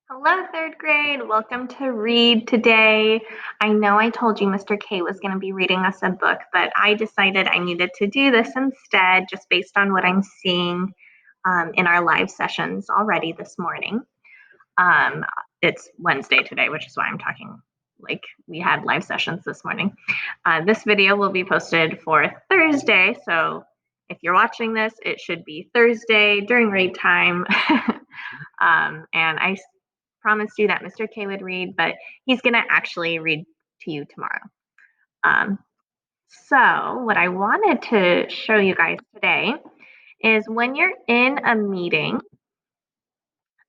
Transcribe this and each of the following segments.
Hello, third grade. Welcome to Read today. I know I told you Mr. K was going to be reading us a book, but I decided I needed to do this instead just based on what I'm seeing in our live sessions already this morning. It's Wednesday today, which is why I'm talking like we had live sessions this morning. This video will be posted for Thursday, so if you're watching this, it should be Thursday during read time. And I promised you that Mr. K would read, but he's going to actually read to you tomorrow. So what I wanted to show you guys today is when you're in a meeting,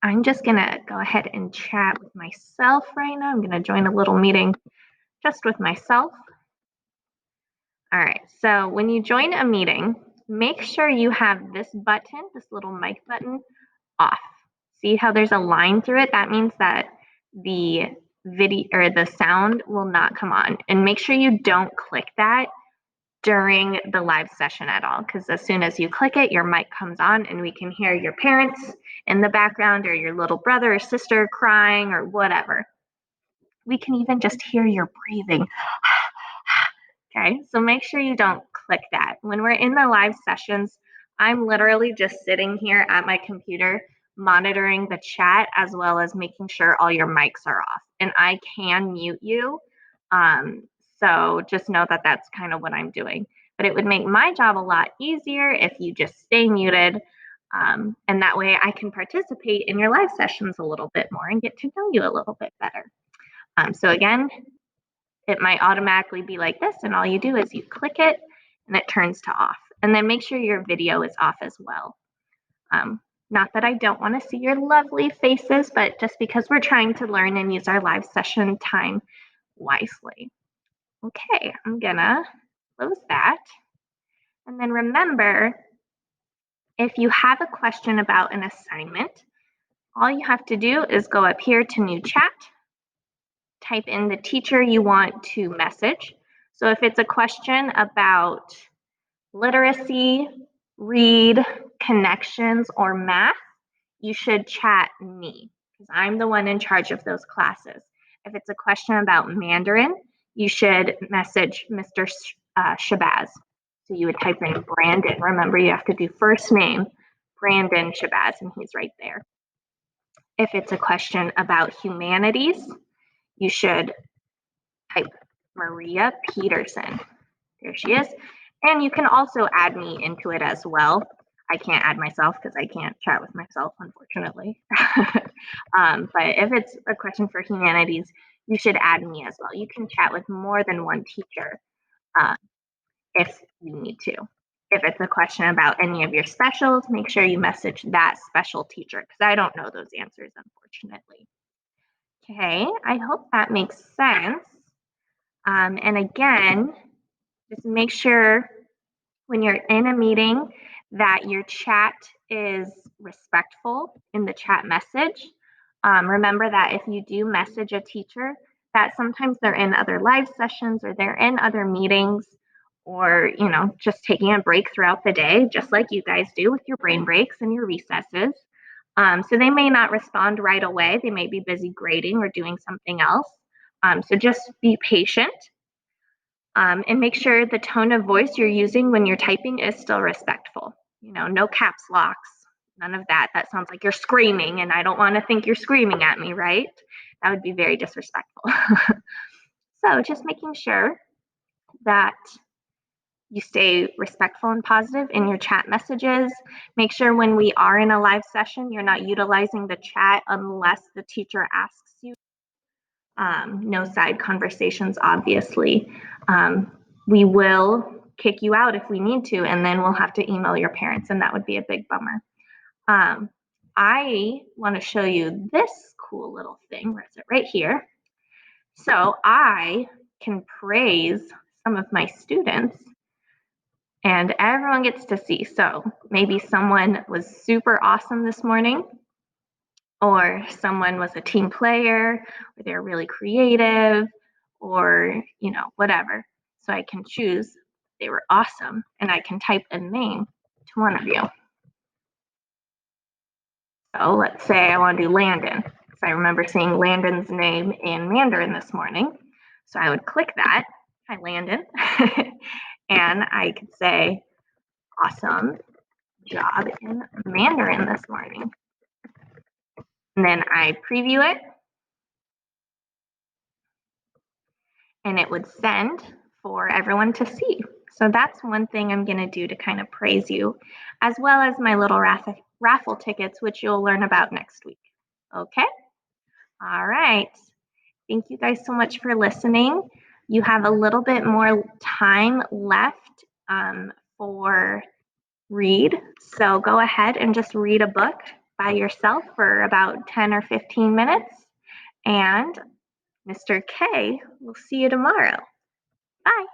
I'm just going to go ahead and chat with myself right now. I'm going to join a little meeting just with myself. All right, so when you join a meeting, make sure you have this button, this little mic button, off. See how there's a line through it? That means that the video or the sound will not come on. And make sure you don't click that during the live session at all, because as soon as you click it, your mic comes on and we can hear your parents in the background or your little brother or sister crying or whatever. We can even just hear your breathing. Okay, so make sure you don't click that. When we're in the live sessions, I'm literally just sitting here at my computer monitoring the chat as well as making sure all your mics are off. And I can mute you. So just know that that's kind of what I'm doing. But it would make my job a lot easier if you just stay muted. And that way I can participate in your live sessions a little bit more and get to know you a little bit better. So again, it might automatically be like this, and all you do is you click it and it turns to off. And then make sure your video is off as well. Not that I don't want to see your lovely faces, but just because we're trying to learn and use our live session time wisely. Okay, I'm gonna close that. And then remember, if you have a question about an assignment, all you have to do is go up here to new chat, type in the teacher you want to message. So if it's a question about literacy, read, connections, or math, you should chat me because I'm the one in charge of those classes. If it's a question about Mandarin, you should message Mr. Shabazz. So you would type in Brandon. Remember, you have to do first name, Brandon Shabazz, and he's right there. If it's a question about humanities, you should type Maria Peterson. There she is. And you can also add me into it as well. I can't add myself because I can't chat with myself, unfortunately. But if it's a question for humanities, you should add me as well. You can chat with more than one teacher if you need to. If it's a question about any of your specials, make sure you message that special teacher because I don't know those answers, unfortunately. Okay, I hope that makes sense. And again, just make sure when you're in a meeting that your chat is respectful in the chat message. Remember that if you do message a teacher, that sometimes they're in other live sessions or they're in other meetings or, just taking a break throughout the day, just like you guys do with your brain breaks and your recesses. So they may not respond right away. They may be busy grading or doing something else. So just be patient. And make sure the tone of voice you're using when you're typing is still respectful. No caps locks, none of that. That sounds like you're screaming, and I don't want to think you're screaming at me, right? That would be very disrespectful. So just making sure that you stay respectful and positive in your chat messages. Make sure when we are in a live session, you're not utilizing the chat unless the teacher asks you. No side conversations, obviously. We will kick you out if we need to, and then we'll have to email your parents, and that would be a big bummer. I want to show you this cool little thing. Where is it? Right here. So I can praise some of my students, and everyone gets to see. So maybe someone was super awesome this morning, or someone was a team player, or they're really creative, or whatever. So I can choose they were awesome, and I can type a name to one of you. So let's say I want to do Landon. because I remember seeing Landon's name in Mandarin this morning. So I would click that. Hi, Landon. And I could say, awesome job in Mandarin this morning. And then I preview it, and it would send for everyone to see. So that's one thing I'm going to do to kind of praise you, as well as my little raffle tickets, which you'll learn about next week. Okay? All right. Thank you guys so much for listening. You have a little bit more time left for read. So go ahead and just read a book by yourself for about 10 or 15 minutes. And Mr. K will see you tomorrow. Bye.